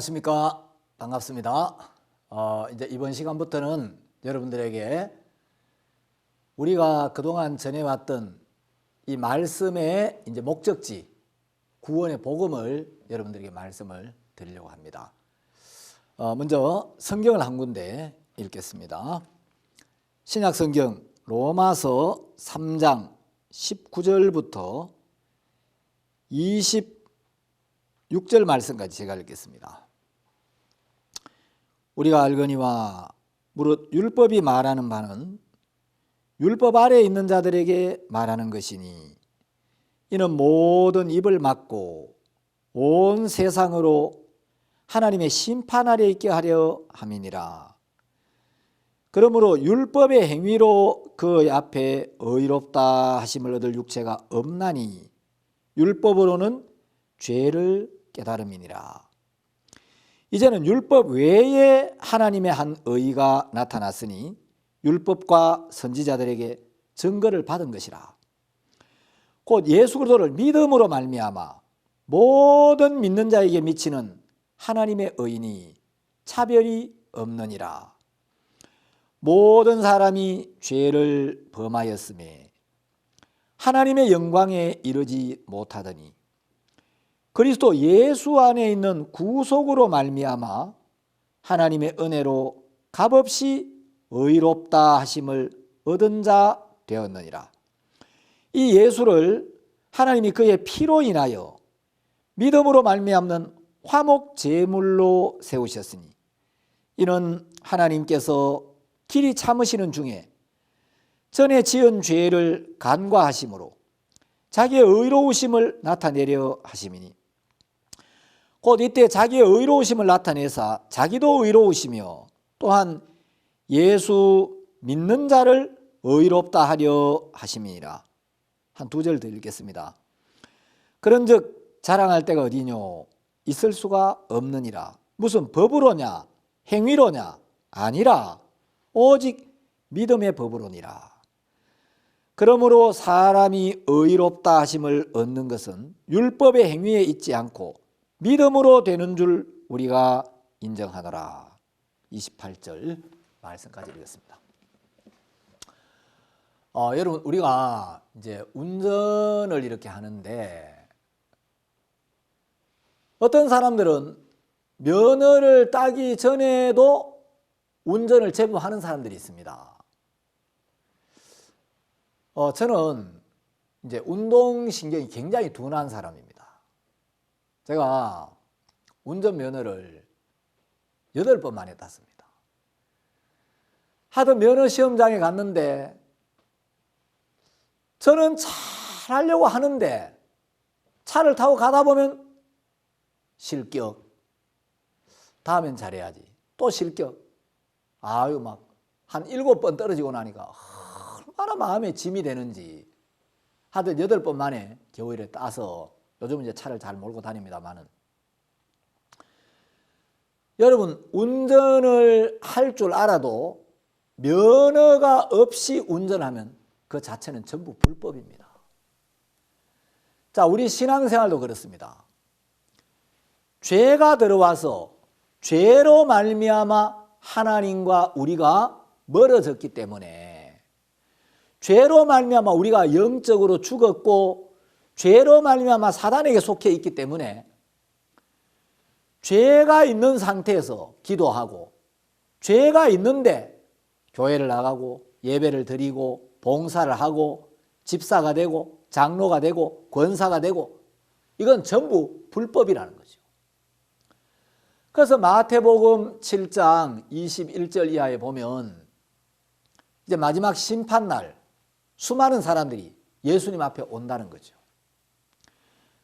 안녕하십니까. 반갑습니다. 이제 이번 시간부터는 여러분들에게 우리가 그동안 전해왔던 이 말씀의 이제 목적지, 구원의 복음을 여러분들에게 말씀을 드리려고 합니다. 먼저 성경을 한 군데 읽겠습니다. 신약 성경 로마서 3장 19절부터 26절 말씀까지 제가 읽겠습니다. 우리가 알거니와 무릇 율법이 말하는 바는 율법 아래에 있는 자들에게 말하는 것이니 이는 모든 입을 막고 온 세상으로 하나님의 심판 아래 있게 하려 함이니라. 그러므로 율법의 행위로 그 앞에 의롭다 하심을 얻을 육체가 없나니 율법으로는 죄를 깨달음이니라. 이제는 율법 외에 하나님의 한 의가 나타났으니 율법과 선지자들에게 증거를 받은 것이라. 곧 예수 그리스도를 믿음으로 말미암아 모든 믿는 자에게 미치는 하나님의 의인이 차별이 없느니라. 모든 사람이 죄를 범하였음에 하나님의 영광에 이르지 못하더니 그리스도 예수 안에 있는 구속으로 말미암아 하나님의 은혜로 값없이 의롭다 하심을 얻은 자 되었느니라. 이 예수를 하나님이 그의 피로 인하여 믿음으로 말미암는 화목 제물로 세우셨으니 이는 하나님께서 길이 참으시는 중에 전에 지은 죄를 간과하심으로 자기의 의로우심을 나타내려 하심이니 곧 이때 자기의 의로우심을 나타내사 자기도 의로우시며 또한 예수 믿는 자를 의롭다 하려 하심이니라. 한 두 절 더 읽겠습니다. 그런즉 자랑할 데가 어디뇨? 있을 수가 없느니라. 무슨 법으로냐? 행위로냐? 아니라 오직 믿음의 법으로니라. 그러므로 사람이 의롭다 하심을 얻는 것은 율법의 행위에 있지 않고 믿음으로 되는 줄 우리가 인정하노라. 28절 말씀까지 읽겠습니다. 여러분, 우리가 이제 운전을 이렇게 하는데 어떤 사람들은 면허를 따기 전에도 운전을 제법 하는 사람들이 있습니다. 저는 이제 운동신경이 굉장히 둔한 사람입니다. 제가 운전면허를 8번 만에 땄습니다. 하던 면허시험장에 갔는데 저는 잘 하려고 하는데 차를 타고 가다 보면 실격. 다음엔 잘해야지. 또 실격. 아유, 막 한 7번 떨어지고 나니까 얼마나 마음에 짐이 되는지 하던 8번 만에 겨우 이래 따서 요즘은 이제 차를 잘 몰고 다닙니다만은 여러분, 운전을 할 줄 알아도 면허가 없이 운전하면 그 자체는 전부 불법입니다. 자, 우리 신앙생활도 그렇습니다. 죄가 들어와서 죄로 말미암아 하나님과 우리가 멀어졌기 때문에 죄로 말미암아 우리가 영적으로 죽었고 죄로 말미암아 사단에게 속해 있기 때문에 죄가 있는 상태에서 기도하고 죄가 있는데 교회를 나가고 예배를 드리고 봉사를 하고 집사가 되고 장로가 되고 권사가 되고 이건 전부 불법이라는 거죠. 그래서 마태복음 7장 21절 이하에 보면 이제 마지막 심판날 수많은 사람들이 예수님 앞에 온다는 거죠.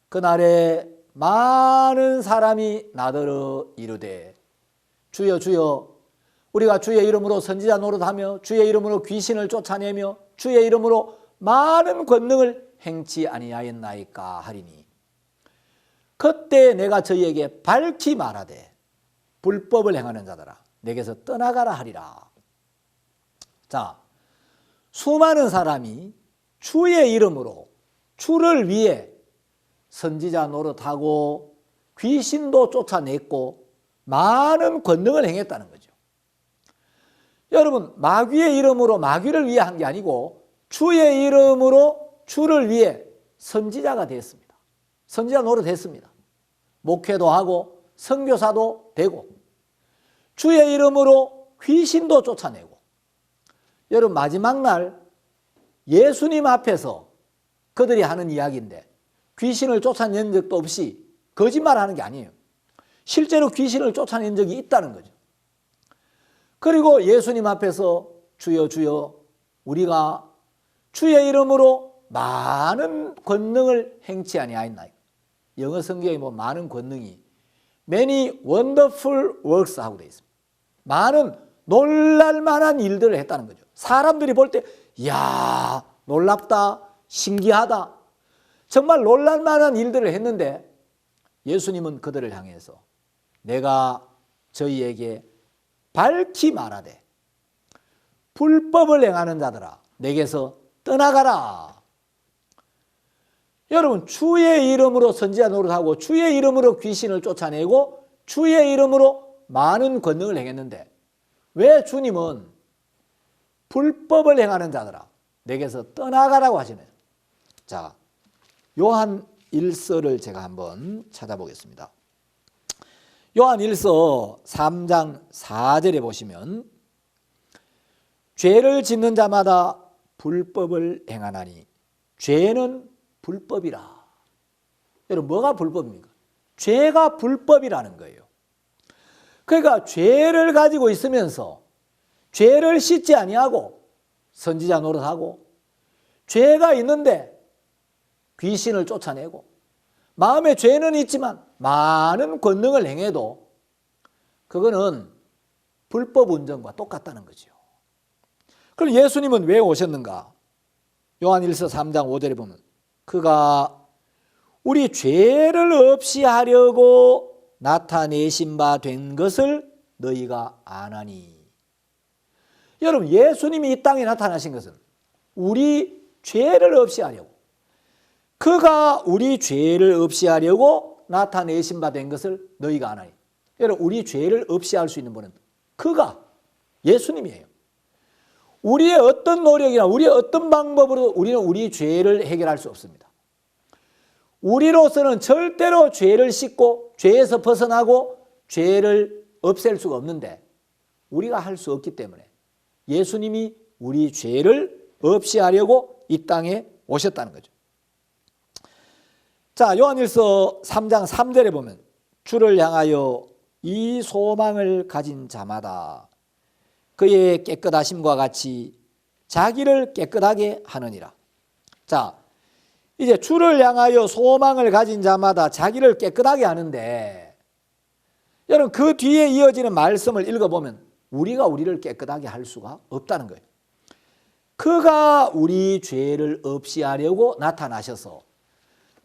그날에 많은 사람이 나더러 이르되 주여 주여 우리가 주의 이름으로 선지자 노릇하며 주의 이름으로 귀신을 쫓아내며 주의 이름으로 많은 권능을 행치 아니하였나이까 하리니 그때 내가 저희에게 밝히 말하되 불법을 행하는 자들아 내게서 떠나가라 하리라. 자, 수많은 사람이 주의 이름으로 주를 위해 선지자 노릇하고 귀신도 쫓아냈고 많은 권능을 행했다는 거죠. 여러분, 마귀의 이름으로 마귀를 위해 한 게 아니고 주의 이름으로 주를 위해 선지자가 됐습니다. 선지자 노릇했습니다. 목회도 하고 선교사도 되고 주의 이름으로 귀신도 쫓아내고. 여러분, 마지막 날 예수님 앞에서 그들이 하는 이야기인데 귀신을 쫓아낸 적도 없이 거짓말하는 게 아니에요. 실제로 귀신을 쫓아낸 적이 있다는 거죠. 그리고 예수님 앞에서 주여 주여 우리가 주의 이름으로 많은 권능을 행치 아니하였나이까. 영어 성경에 보면 많은 권능이 many wonderful works 하고 되어 있습니다. 많은 놀랄만한 일들을 했다는 거죠. 사람들이 볼 때 이야 놀랍다 신기하다 정말 놀랄만한 일들을 했는데 예수님은 그들을 향해서 내가 저희에게 밝히 말하되 불법을 행하는 자들아 내게서 떠나가라. 여러분, 주의 이름으로 선지자 노릇하고 주의 이름으로 귀신을 쫓아내고 주의 이름으로 많은 권능을 행했는데 왜 주님은 불법을 행하는 자들아 내게서 떠나가라고 하시나요? 자, 요한 1서를 제가 한번 찾아보겠습니다. 요한 1서 3장 4절에 보시면 죄를 짓는 자마다 불법을 행하나니 죄는 불법이라. 여러분, 뭐가 불법입니까? 죄가 불법이라는 거예요. 그러니까 죄를 가지고 있으면서 죄를 씻지 아니하고 선지자 노릇하고 죄가 있는데 귀신을 쫓아내고 마음에 죄는 있지만 많은 권능을 행해도 그거는 불법 운전과 똑같다는 거죠. 그럼 예수님은 왜 오셨는가? 요한 1서 3장 5절에 보면 그가 우리 죄를 없이 하려고 나타내신 바 된 것을 너희가 아나니. 여러분, 예수님이 이 땅에 나타나신 것은 우리 죄를 없이 하려고, 그가 우리 죄를 없이 하려고 나타내신 바 된 것을 너희가 아나니. 여러분, 우리 죄를 없이 할 수 있는 분은 그가 예수님이에요. 우리의 어떤 노력이나 우리의 어떤 방법으로 우리는 우리 죄를 해결할 수 없습니다. 우리로서는 절대로 죄를 씻고 죄에서 벗어나고 죄를 없앨 수가 없는데 우리가 할 수 없기 때문에 예수님이 우리 죄를 없이 하려고 이 땅에 오셨다는 거죠. 자, 요한일서 3장 3절에 보면 주를 향하여 이 소망을 가진 자마다 그의 깨끗하심과 같이 자기를 깨끗하게 하느니라. 자, 이제 주를 향하여 소망을 가진 자마다 자기를 깨끗하게 하는데, 여러분 그 뒤에 이어지는 말씀을 읽어보면 우리가 우리를 깨끗하게 할 수가 없다는 거예요. 그가 우리 죄를 없이 하려고 나타나셔서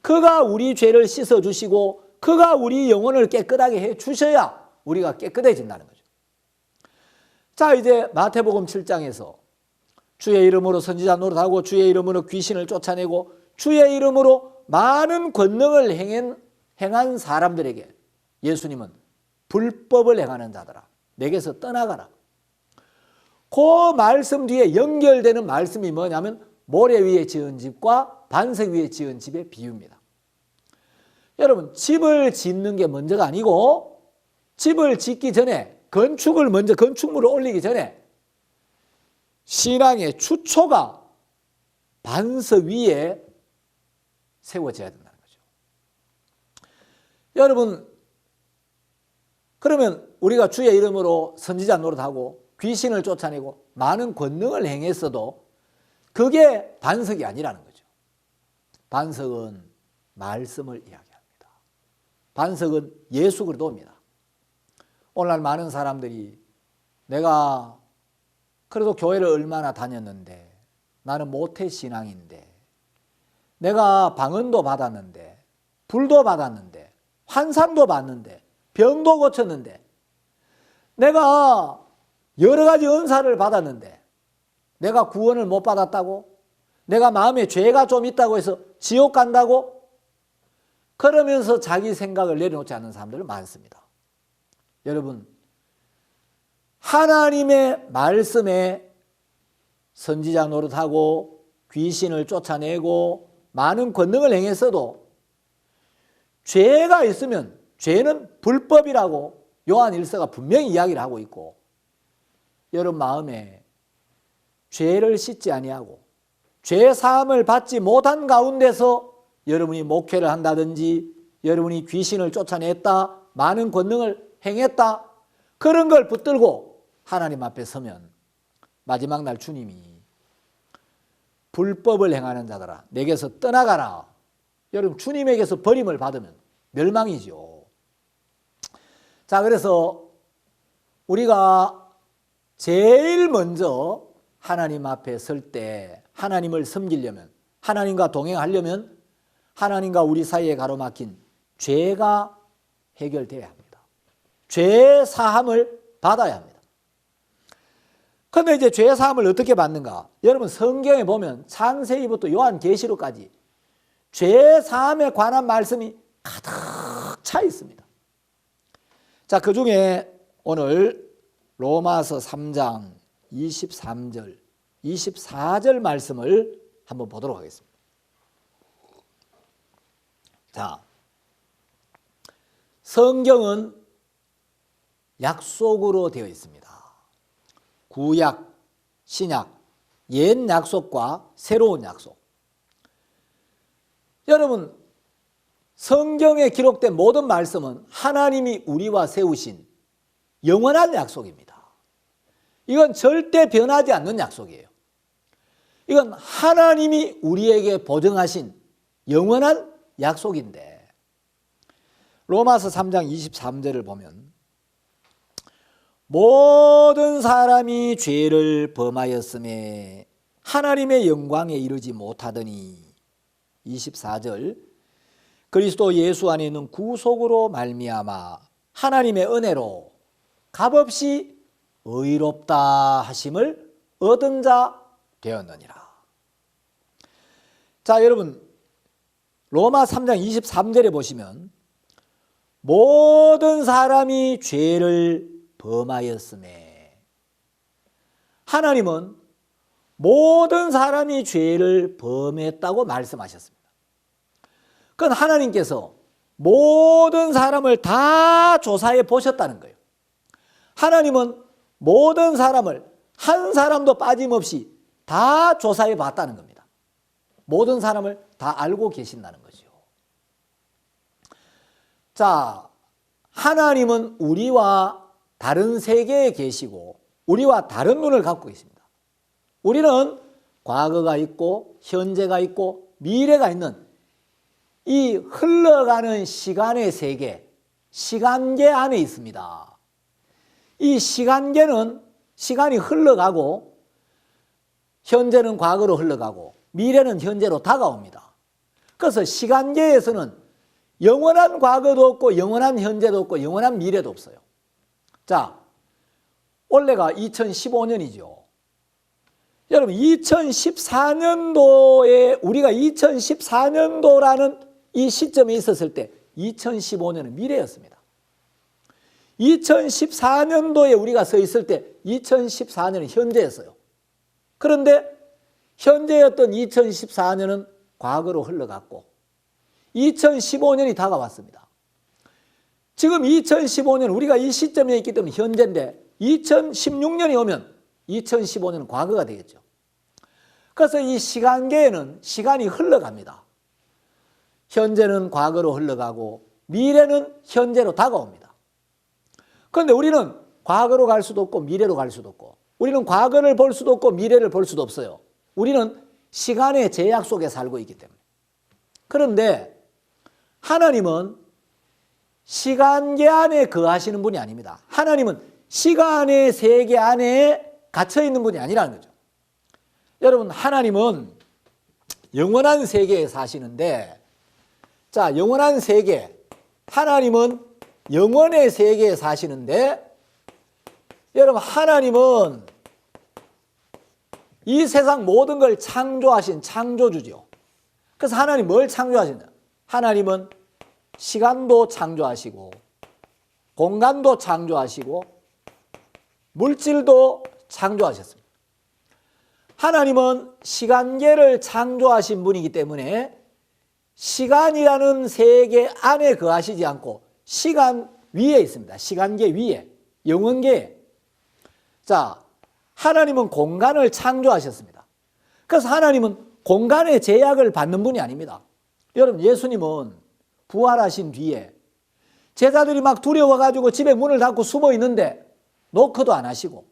그가 우리 죄를 씻어주시고 그가 우리 영혼을 깨끗하게 해주셔야 우리가 깨끗해진다는 거죠. 자, 이제 마태복음 7장에서 주의 이름으로 선지자 노릇하고 주의 이름으로 귀신을 쫓아내고 주의 이름으로 많은 권능을 행한 사람들에게 예수님은 불법을 행하는 자들아 내게서 떠나가라. 그 말씀 뒤에 연결되는 말씀이 뭐냐면 모래 위에 지은 집과 반석 위에 지은 집의 비유입니다. 여러분, 집을 짓는 게 먼저가 아니고 집을 짓기 전에 건축물을 올리기 전에 신앙의 추초가 반석 위에 세워져야 된다는 거죠. 여러분, 그러면 우리가 주의 이름으로 선지자 노릇하고 귀신을 쫓아내고 많은 권능을 행했어도 그게 반석이 아니라는 거죠. 반석은 말씀을 이야기합니다. 반석은 예수 그리스도입니다. 오늘날 많은 사람들이 내가 그래도 교회를 얼마나 다녔는데 나는 모태신앙인데 내가 방언도 받았는데 불도 받았는데 환상도 받는데 병도 고쳤는데 내가 여러 가지 은사를 받았는데 내가 구원을 못 받았다고? 내가 마음에 죄가 좀 있다고 해서 지옥 간다고? 그러면서 자기 생각을 내려놓지 않는 사람들 많습니다. 여러분, 하나님의 말씀에 선지자 노릇하고 귀신을 쫓아내고 많은 권능을 행했어도 죄가 있으면 죄는 불법이라고 요한 1서가 분명히 이야기를 하고 있고, 여러분 마음에 죄를 씻지 아니하고 죄 사함을 받지 못한 가운데서 여러분이 목회를 한다든지 여러분이 귀신을 쫓아냈다, 많은 권능을 행했다, 그런 걸 붙들고 하나님 앞에 서면 마지막 날 주님이 불법을 행하는 자들아 내게서 떠나가라. 여러분 주님에게서 버림을 받으면 멸망이죠. 자, 그래서 우리가 제일 먼저 하나님 앞에 설 때 하나님을 섬기려면, 하나님과 동행하려면 하나님과 우리 사이에 가로막힌 죄가 해결돼야 합니다. 죄 사함을 받아야 합니다. 그런데 이제 죄 사함을 어떻게 받는가? 여러분 성경에 보면 창세기부터 요한계시록까지 죄 사함에 관한 말씀이 가득 차 있습니다. 자, 그 중에 오늘 로마서 3장 23절, 24절 말씀을 한번 보도록 하겠습니다. 자, 성경은 약속으로 되어 있습니다. 구약, 신약, 옛 약속과 새로운 약속. 여러분, 성경에 기록된 모든 말씀은 하나님이 우리와 세우신 영원한 약속입니다. 이건 절대 변하지 않는 약속이에요. 이건 하나님이 우리에게 보증하신 영원한 약속인데, 로마서 3장 23절을 보면 모든 사람이 죄를 범하였음에 하나님의 영광에 이르지 못하더니, 24절 그리스도 예수 안에 있는 구속으로 말미암아 하나님의 은혜로 값없이 의롭다 하심을 얻은 자 되었느니라. 자, 여러분 로마 3장 23절에 보시면 모든 사람이 죄를 범하였음에, 하나님은 모든 사람이 죄를 범했다고 말씀하셨습니다. 그건 하나님께서 모든 사람을 다 조사해 보셨다는 거예요. 하나님은 모든 사람을 한 사람도 빠짐없이 다 조사해 봤다는 겁니다. 모든 사람을 다 알고 계신다는 거죠. 자, 하나님은 우리와 다른 세계에 계시고 우리와 다른 눈을 갖고 계십니다. 우리는 과거가 있고 현재가 있고 미래가 있는 이 흘러가는 시간의 세계, 시간계 안에 있습니다. 이 시간계는 시간이 흘러가고 현재는 과거로 흘러가고 미래는 현재로 다가옵니다. 그래서 시간계에서는 영원한 과거도 없고 영원한 현재도 없고 영원한 미래도 없어요. 자, 올해가 2015년이죠. 여러분 2014년도에 우리가 2014년도라는 이 시점에 있었을 때 2015년은 미래였습니다. 2014년도에 우리가 서 있을 때 2014년은 현재였어요. 그런데 현재였던 2014년은 과거로 흘러갔고 2015년이 다가왔습니다. 지금 2015년 우리가 이 시점에 있기 때문에 현재인데 2016년이 오면 2015년은 과거가 되겠죠. 그래서 이 시간계에는 시간이 흘러갑니다. 현재는 과거로 흘러가고 미래는 현재로 다가옵니다. 그런데 우리는 과거로 갈 수도 없고 미래로 갈 수도 없고 우리는 과거를 볼 수도 없고 미래를 볼 수도 없어요. 우리는 시간의 제약 속에 살고 있기 때문에. 그런데 하나님은 시간계 안에 거하시는 분이 아닙니다. 하나님은 시간의 세계 안에 갇혀 있는 분이 아니라는 거죠. 여러분 하나님은 영원한 세계에 사시는데, 자, 영원한 세계, 하나님은 영원의 세계에 사시는데, 여러분 하나님은 이 세상 모든 걸 창조하신 창조주죠. 그래서 하나님 뭘 창조하시냐? 하나님은 시간도 창조하시고 공간도 창조하시고 물질도 창조하셨습니다. 하나님은 시간계를 창조하신 분이기 때문에 시간이라는 세계 안에 거하시지 않고 시간 위에 있습니다. 시간계 위에, 영원계에. 자, 하나님은 공간을 창조하셨습니다. 그래서 하나님은 공간의 제약을 받는 분이 아닙니다. 여러분, 예수님은 부활하신 뒤에 제자들이 막 두려워가지고 집에 문을 닫고 숨어 있는데 노크도 안 하시고,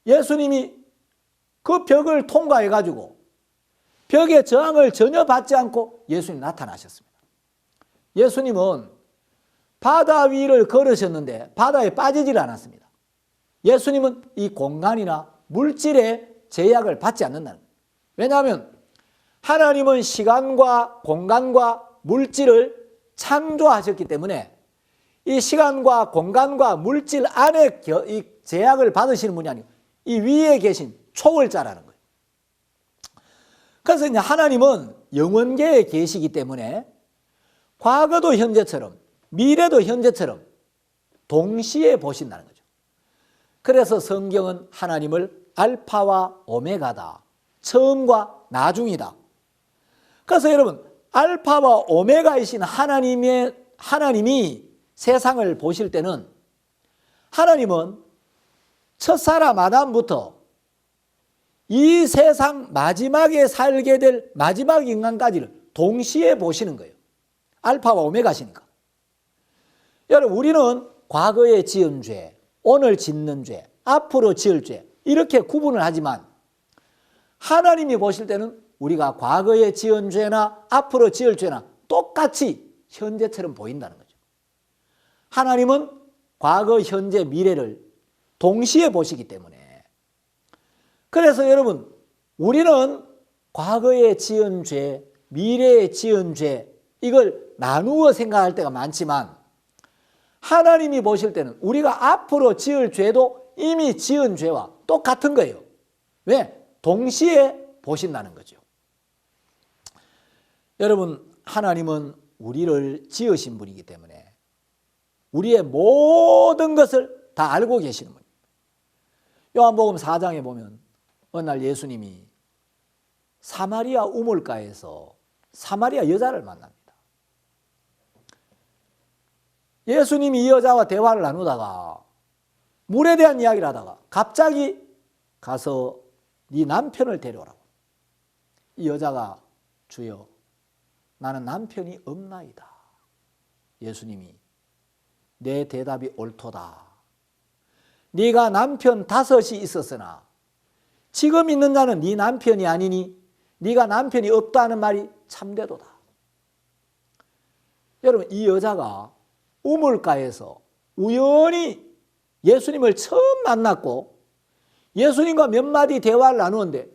예수님이 그 벽을 통과해가지고 벽의 저항을 전혀 받지 않고 예수님이 나타나셨습니다. 예수님은 바다 위를 걸으셨는데 바다에 빠지질 않았습니다. 예수님은 이 공간이나 물질의 제약을 받지 않는다는 거예요. 왜냐하면 하나님은 시간과 공간과 물질을 창조하셨기 때문에 이 시간과 공간과 물질 안에 이 제약을 받으시는 분이 아니고 이 위에 계신 초월자라는 거예요. 그래서 이제 하나님은 영원계에 계시기 때문에 과거도 현재처럼 미래도 현재처럼 동시에 보신다는 거죠. 그래서 성경은 하나님을 알파와 오메가다, 처음과 나중이다. 그래서 여러분, 알파와 오메가이신 하나님이 세상을 보실 때는 하나님은 첫사람 아담부터 이 세상 마지막에 살게 될 마지막 인간까지를 동시에 보시는 거예요. 알파와 오메가시니까. 여러분, 우리는 과거에 지은 죄, 오늘 짓는 죄, 앞으로 지을 죄 이렇게 구분을 하지만 하나님이 보실 때는 우리가 과거에 지은 죄나 앞으로 지을 죄나 똑같이 현재처럼 보인다는 거죠. 하나님은 과거, 현재, 미래를 동시에 보시기 때문에, 그래서 여러분, 우리는 과거에 지은 죄, 미래에 지은 죄 이걸 나누어 생각할 때가 많지만 하나님이 보실 때는 우리가 앞으로 지을 죄도 이미 지은 죄와 똑같은 거예요. 왜? 동시에 보신다는 거죠. 여러분, 하나님은 우리를 지으신 분이기 때문에 우리의 모든 것을 다 알고 계시는 분입니다. 요한복음 4장에 보면 어느 날 예수님이 사마리아 우물가에서 사마리아 여자를 만납니다. 예수님이 이 여자와 대화를 나누다가 물에 대한 이야기를 하다가 갑자기 가서 네 남편을 데려오라고. 이 여자가 주여 나는 남편이 없나이다. 예수님이 내 대답이 옳도다. 네가 남편 5이 있었으나 지금 있는 자는 네 남편이 아니니 네가 남편이 없다는 말이 참되도다. 여러분, 이 여자가 우물가에서 우연히 예수님을 처음 만났고 예수님과 몇 마디 대화를 나누는데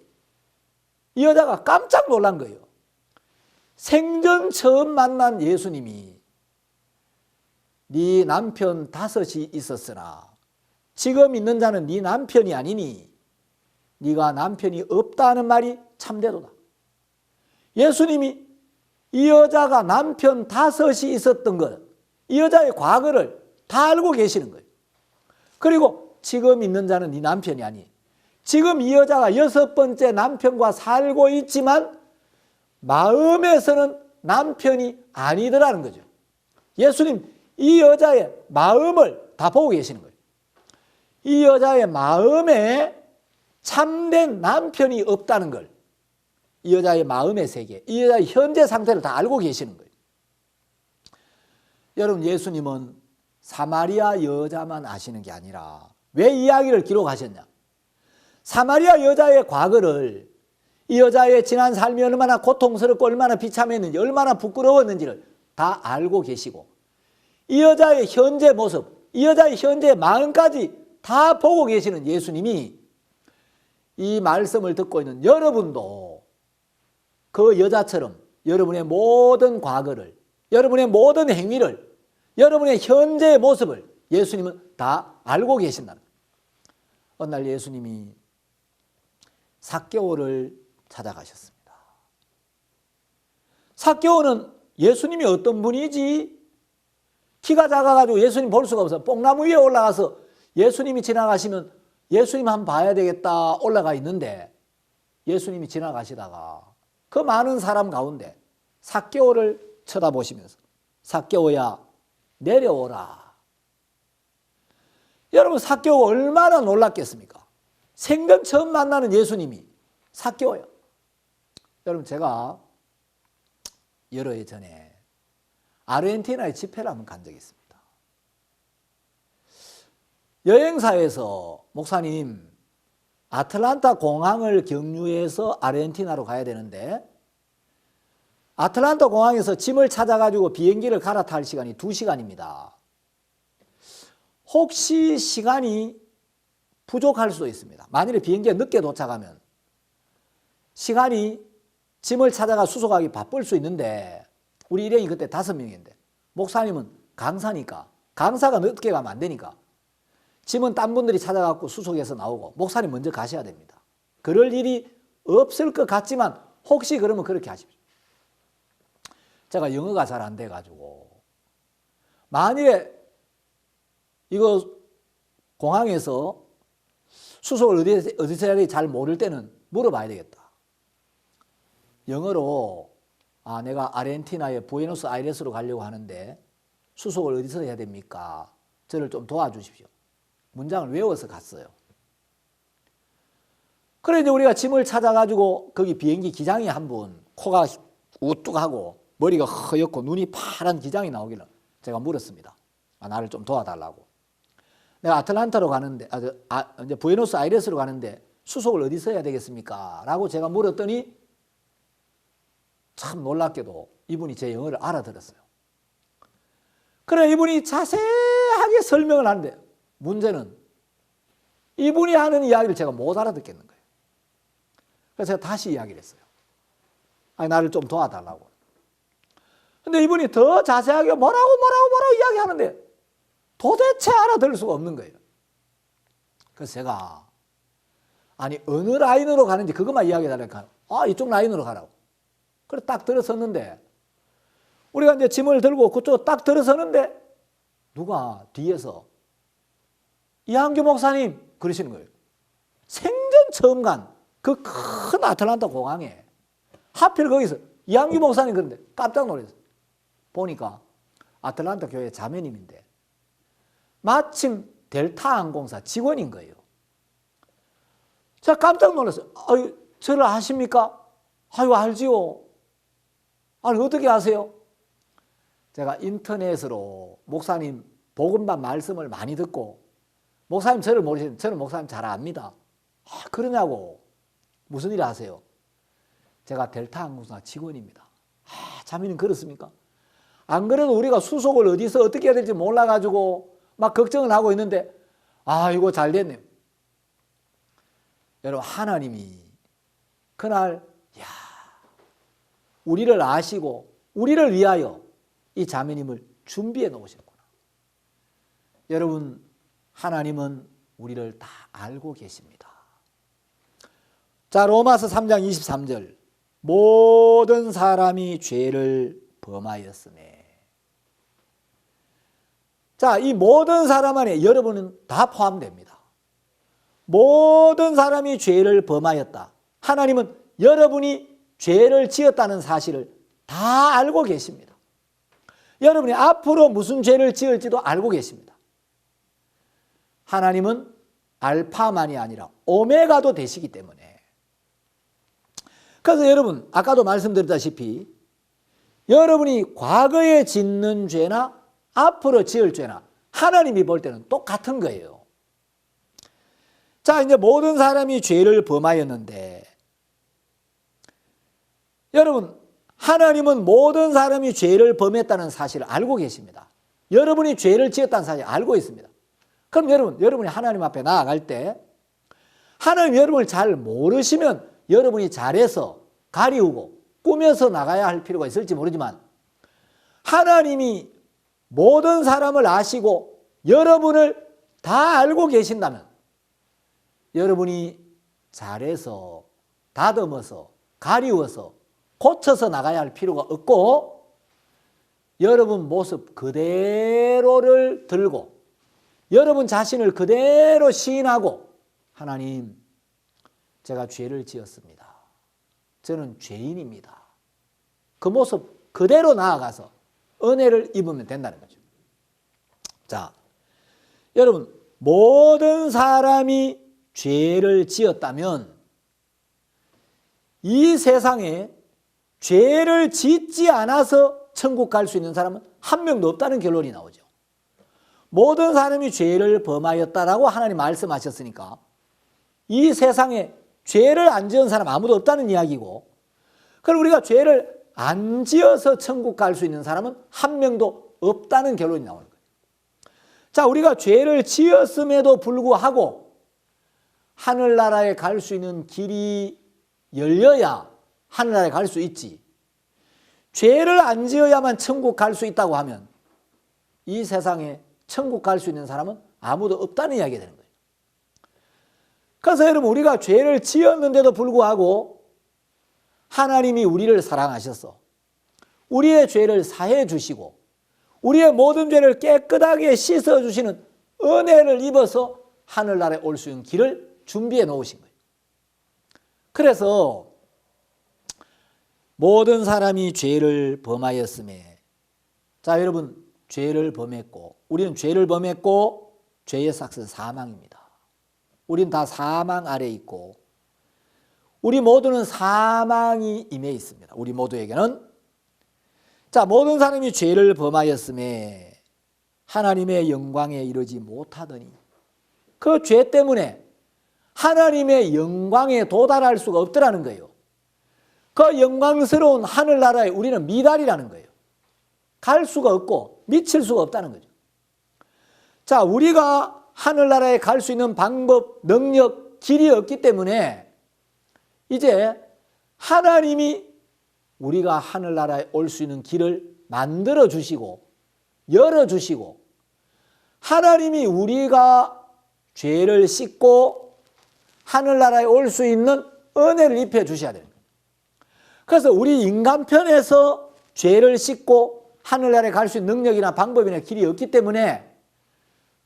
이 여자가 깜짝 놀란 거예요. 생전 처음 만난 예수님이 네 남편 5이 있었으나 지금 있는 자는 네 남편이 아니니 네가 남편이 없다는 말이 참되도다. 예수님이 이 여자가 남편 5이 있었던 것, 이 여자의 과거를 다 알고 계시는 거예요. 그리고 지금 있는 자는 네 남편이 아니, 지금 이 여자가 6번째 남편과 살고 있지만 마음에서는 남편이 아니더라는 거죠. 예수님 이 여자의 마음을 다 보고 계시는 거예요. 이 여자의 마음에 참된 남편이 없다는 걸, 이 여자의 마음의 세계, 이 여자의 현재 상태를 다 알고 계시는 거예요. 여러분, 예수님은 사마리아 여자만 아시는 게 아니라 왜 이야기를 기록하셨냐? 사마리아 여자의 과거를, 이 여자의 지난 삶이 얼마나 고통스럽고 얼마나 비참했는지, 얼마나 부끄러웠는지를 다 알고 계시고 이 여자의 현재 모습, 이 여자의 현재 마음까지 다 보고 계시는 예수님이 이 말씀을 듣고 있는 여러분도 그 여자처럼 여러분의 모든 과거를, 여러분의 모든 행위를, 여러분의 현재의 모습을 예수님은 다 알고 계신다는 거예요. 어느 날 예수님이 삭개오를 찾아가셨습니다. 삭개오는 예수님이 어떤 분이지? 키가 작아가지고 예수님 볼 수가 없어. 뽕나무 위에 올라가서 예수님이 지나가시면 예수님 한번 봐야 되겠다 올라가 있는데 예수님이 지나가시다가 그 많은 사람 가운데 삭개오를 쳐다보시면서 삭개오야 내려오라. 여러분 삭개오가 얼마나 놀랐겠습니까? 생전 처음 만나는 예수님이 삭개오야. 여러분 제가 여러 해 전에 아르헨티나에 집회를 한번 간 적이 있습니다. 여행사에서 목사님 아틀란타 공항을 경유해서 아르헨티나로 가야 되는데 아틀란타 공항에서 짐을 찾아가지고 비행기를 갈아탈 시간이 2시간입니다. 혹시 시간이 부족할 수도 있습니다. 만일에 비행기가 늦게 도착하면 시간이 짐을 찾아가 수속하기 바쁠 수 있는데 우리 일행이 그때 5명인데 목사님은 강사니까 강사가 늦게 가면 안 되니까 짐은 딴 분들이 찾아갖고 수속해서 나오고 목사님 먼저 가셔야 됩니다. 그럴 일이 없을 것 같지만 혹시 그러면 그렇게 하십시오. 제가 영어가 잘 안 돼가지고 만일에 이거 공항에서 수속을 어디서 해야 될지 잘 모를 때는 물어봐야 되겠다. 영어로 내가 아르헨티나의 부에노스아이레스로 가려고 하는데 수속을 어디서 해야 됩니까? 저를 좀 도와주십시오. 문장을 외워서 갔어요. 그래 이제 우리가 짐을 찾아가지고 거기 비행기 기장이 한 분 코가 우뚝하고 머리가 허옇고 눈이 파란 기장이 나오길래 제가 물었습니다. 나를 좀 도와달라고. 내가 아틀란타로 가는데 이제 부에노스아이레스로 가는데 수속을 어디서 해야 되겠습니까? 라고 제가 물었더니 참 놀랍게도 이분이 제 영어를 알아들었어요. 그래 이분이 자세하게 설명을 하는데 문제는 이분이 하는 이야기를 제가 못 알아듣겠는 거예요. 그래서 제가 다시 이야기를 했어요. 나를 좀 도와달라고. 근데 이분이 더 자세하게 뭐라고 이야기하는데 도대체 알아들을 수가 없는 거예요. 그래서 제가 어느 라인으로 가는지 그것만 이야기해달라니까 이쪽 라인으로 가라고. 그래 딱 들어섰는데 우리가 이제 짐을 들고 그쪽 딱 들어서는데 누가 뒤에서 이한규 목사님 그러시는 거예요. 생전 처음 간 그 큰 아틀란타 공항에 하필 거기서 이한규 목사님 그런데 깜짝 놀랐어요. 보니까 아틀란타 교회 자매님인데 마침 델타 항공사 직원인 거예요. 제가 깜짝 놀랐어요. 저를 아십니까? 알지요. 어떻게 아세요? 제가 인터넷으로 목사님 복음반 말씀을 많이 듣고 목사님 저를 모르시는데 저는 목사님 잘 압니다. 그러냐고. 무슨 일 하세요? 제가 델타 항공사 직원입니다. 자매님 그렇습니까? 안 그래도 우리가 수속을 어디서 어떻게 해야 될지 몰라가지고 막 걱정을 하고 있는데 이거 잘 됐네요. 여러분 하나님이 그날 우리를 아시고 우리를 위하여 이 자매님을 준비해 놓으셨구나. 여러분 하나님은 우리를 다 알고 계십니다. 자 로마서 3장 23절 모든 사람이 죄를 범하였으매. 자, 이 모든 사람 안에 여러분은 다 포함됩니다. 모든 사람이 죄를 범하였다. 하나님은 여러분이 죄를 지었다는 사실을 다 알고 계십니다. 여러분이 앞으로 무슨 죄를 지을지도 알고 계십니다. 하나님은 알파만이 아니라 오메가도 되시기 때문에. 그래서 여러분 아까도 말씀드렸다시피 여러분이 과거에 짓는 죄나 앞으로 지을 죄나 하나님이 볼 때는 똑같은 거예요. 자, 이제 모든 사람이 죄를 범하였는데 여러분 하나님은 모든 사람이 죄를 범했다는 사실을 알고 계십니다. 여러분이 죄를 지었다는 사실을 알고 있습니다. 그럼 여러분이 하나님 앞에 나아갈 때 하나님 여러분을 잘 모르시면 여러분이 잘해서 가리우고 꾸며서 나가야 할 필요가 있을지 모르지만 하나님이 모든 사람을 아시고 여러분을 다 알고 계신다면 여러분이 잘해서 다듬어서 가리워서 고쳐서 나가야 할 필요가 없고 여러분 모습 그대로를 들고 여러분 자신을 그대로 시인하고 하나님, 제가 죄를 지었습니다. 저는 죄인입니다. 그 모습 그대로 나아가서 은혜를 입으면 된다는 거죠. 자, 여러분 모든 사람이 죄를 지었다면 이 세상에 죄를 짓지 않아서 천국 갈 수 있는 사람은 한 명도 없다는 결론이 나오죠. 모든 사람이 죄를 범하였다라고 하나님 말씀하셨으니까 이 세상에 죄를 안 지은 사람 아무도 없다는 이야기고, 그럼 우리가 죄를 안 지어서 천국 갈 수 있는 사람은 한 명도 없다는 결론이 나오는 거예요. 자, 우리가 죄를 지었음에도 불구하고 하늘나라에 갈 수 있는 길이 열려야 하늘나라에 갈 수 있지, 죄를 안 지어야만 천국 갈 수 있다고 하면 이 세상에 천국 갈 수 있는 사람은 아무도 없다는 이야기가 되는 거예요. 그래서 여러분, 우리가 죄를 지었는데도 불구하고 하나님이 우리를 사랑하셔서 우리의 죄를 사해 주시고 우리의 모든 죄를 깨끗하게 씻어 주시는 은혜를 입어서 하늘나라에 올 수 있는 길을 준비해 놓으신 거예요. 그래서 모든 사람이 죄를 범하였음에, 자 여러분, 죄를 범했고, 우리는 죄를 범했고 죄의 삭은 사망입니다. 우리는 다 사망 아래 있고 우리 모두는 사망이 임해 있습니다. 우리 모두에게는. 자, 모든 사람이 죄를 범하였음에 하나님의 영광에 이르지 못하더니, 그 죄 때문에 하나님의 영광에 도달할 수가 없더라는 거예요. 그 영광스러운 하늘나라에 우리는 미달이라는 거예요. 갈 수가 없고 미칠 수가 없다는 거죠. 자, 우리가 하늘나라에 갈 수 있는 방법, 능력, 길이 없기 때문에 이제 하나님이 우리가 하늘나라에 올 수 있는 길을 만들어 주시고 열어 주시고, 하나님이 우리가 죄를 씻고 하늘나라에 올 수 있는 은혜를 입혀 주셔야 됩니다. 그래서 우리 인간편에서 죄를 씻고 하늘나라에 갈 수 있는 능력이나 방법이나 길이 없기 때문에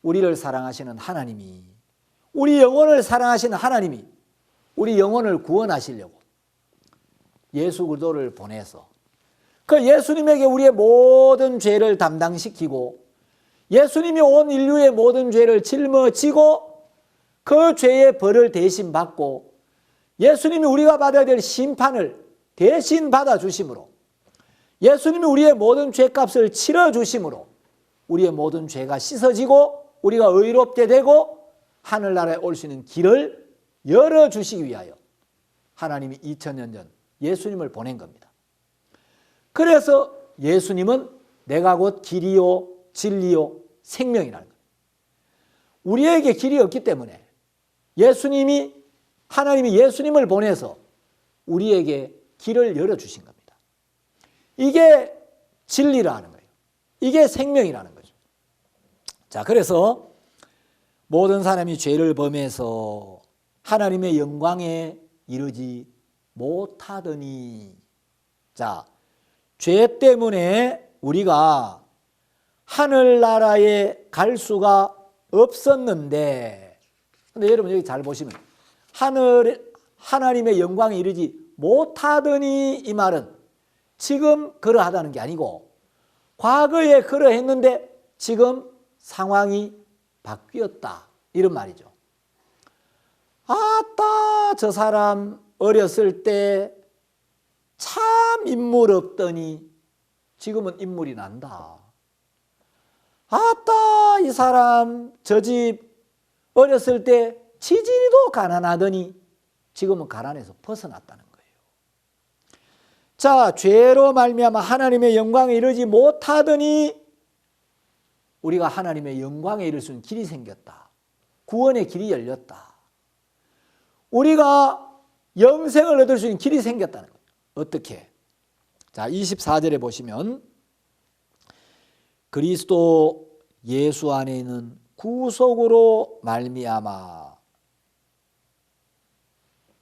우리를 사랑하시는 하나님이, 우리 영혼을 사랑하시는 하나님이 우리 영혼을 구원하시려고 예수 그리스도를 보내서 그 예수님에게 우리의 모든 죄를 담당시키고 예수님이 온 인류의 모든 죄를 짊어지고 그 죄의 벌을 대신 받고 예수님이 우리가 받아야 될 심판을 대신 받아주심으로, 예수님이 우리의 모든 죄값을 치러주심으로 우리의 모든 죄가 씻어지고 우리가 의롭게 되고 하늘나라에 올 수 있는 길을 열어주시기 위하여 하나님이 2000년 전 예수님을 보낸 겁니다. 그래서 예수님은 내가 곧 길이요 진리요 생명이라는 거예요. 우리에게 길이 없기 때문에 하나님이 예수님을 보내서 우리에게 길을 열어주신 겁니다. 이게 진리라는 거예요. 이게 생명이라는 거죠. 자, 그래서 모든 사람이 죄를 범해서 하나님의 영광에 이르지 못하더니, 자, 죄 때문에 우리가 하늘나라에 갈 수가 없었는데, 근데 여러분 여기 잘 보시면 하나님의 영광에 이르지 못하더니 이 말은 지금 그러하다는 게 아니고 과거에 그러했는데 지금 상황이 바뀌었다, 이런 말이죠. 아따, 저 사람 어렸을 때 참 인물 없더니 지금은 인물이 난다. 아따, 이 사람 저 집 어렸을 때 지지리도 가난하더니 지금은 가난해서 벗어났다는 거예요. 자, 죄로 말미암아 하나님의 영광에 이르지 못하더니 우리가 하나님의 영광에 이를 수 있는 길이 생겼다. 구원의 길이 열렸다. 우리가 영생을 얻을 수 있는 길이 생겼다는 거예요. 어떻게? 자, 24절에 보시면 그리스도 예수 안에 있는 구속으로 말미암아.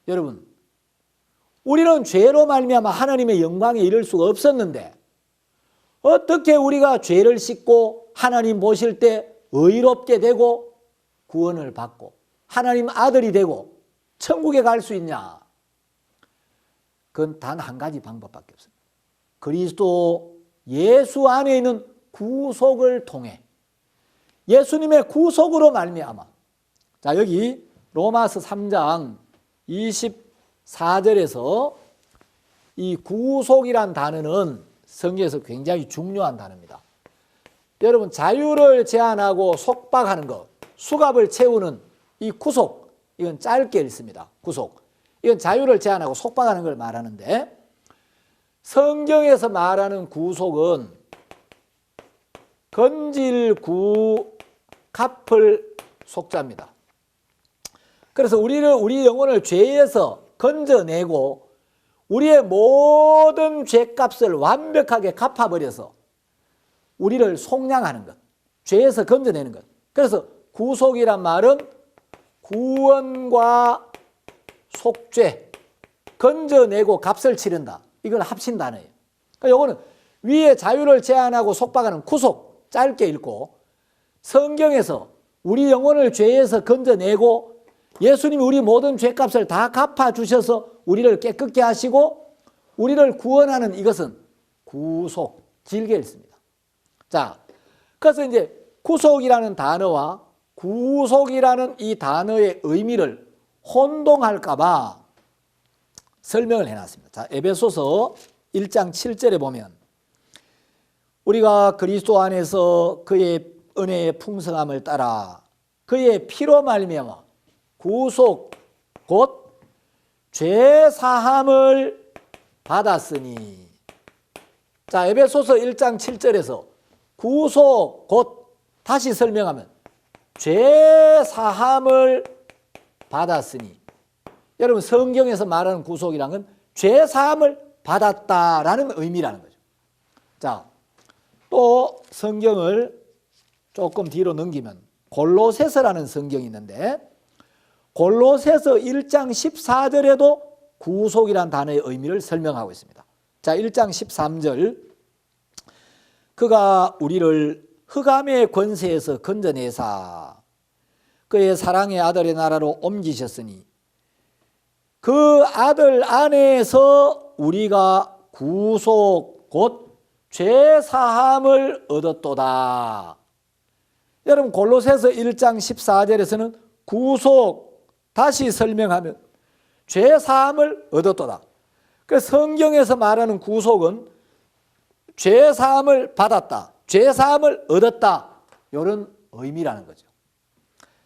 여러분, 우리는 죄로 말미암아 하나님의 영광에 이를 수가 없었는데 어떻게 우리가 죄를 씻고 하나님 보실 때 의롭게 되고 구원을 받고 하나님 아들이 되고 천국에 갈 수 있냐? 그건 단 한 가지 방법밖에 없습니다. 그리스도 예수 안에 있는 구속을 통해 예수님의 구속으로 말미암아. 자, 여기 로마서 3장 24절에서 이 구속이란 단어는 성경에서 굉장히 중요한 단어입니다. 여러분, 자유를 제한하고 속박하는 것, 수갑을 채우는 이 구속, 이건 짧게 읽습니다. 구속. 이건 자유를 제한하고 속박하는 걸 말하는데, 성경에서 말하는 구속은 건질구 갚을 속자입니다. 그래서 우리 영혼을 죄에서 건져내고 우리의 모든 죄값을 완벽하게 갚아버려서 우리를 속량하는 것, 죄에서 건져내는 것. 그래서 구속이란 말은 구원과 속죄, 건져내고 값을 치른다. 이걸 합친 단어예요. 그러니까 이거는 위에 자유를 제한하고 속박하는 구속, 짧게 읽고, 성경에서 우리 영혼을 죄에서 건져내고 예수님이 우리 모든 죄값을 다 갚아주셔서 우리를 깨끗게 하시고 우리를 구원하는 이것은 구속, 길게 읽습니다. 자, 그래서 이제 구속이라는 단어와 구속이라는 이 단어의 의미를 혼동할까봐 설명을 해놨습니다. 자, 에베소서 1장 7절에 보면 우리가 그리스도 안에서 그의 은혜의 풍성함을 따라 그의 피로 말미암아 구속 곧 죄사함을 받았으니. 자, 에베소서 1장 7절에서 구속 곧 다시 설명하면 죄사함을 받았으니. 여러분, 성경에서 말하는 구속이란 건 죄사함을 받았다라는 의미라는 거죠. 자, 또 성경을 조금 뒤로 넘기면 골로새서라는 성경이 있는데 골로새서 1장 14절에도 구속이란 단어의 의미를 설명하고 있습니다. 자, 1장 13절 그가 우리를 흑암의 권세에서 건져내사 그의 사랑의 아들의 나라로 옮기셨으니 그 아들 안에서 우리가 구속 곧 죄사함을 얻었도다. 여러분, 골로새서 1장 14절에서는 구속 다시 설명하면 죄사함을 얻었도다. 그래서 성경에서 말하는 구속은 죄사함을 받았다, 죄사함을 얻었다, 이런 의미라는 거죠.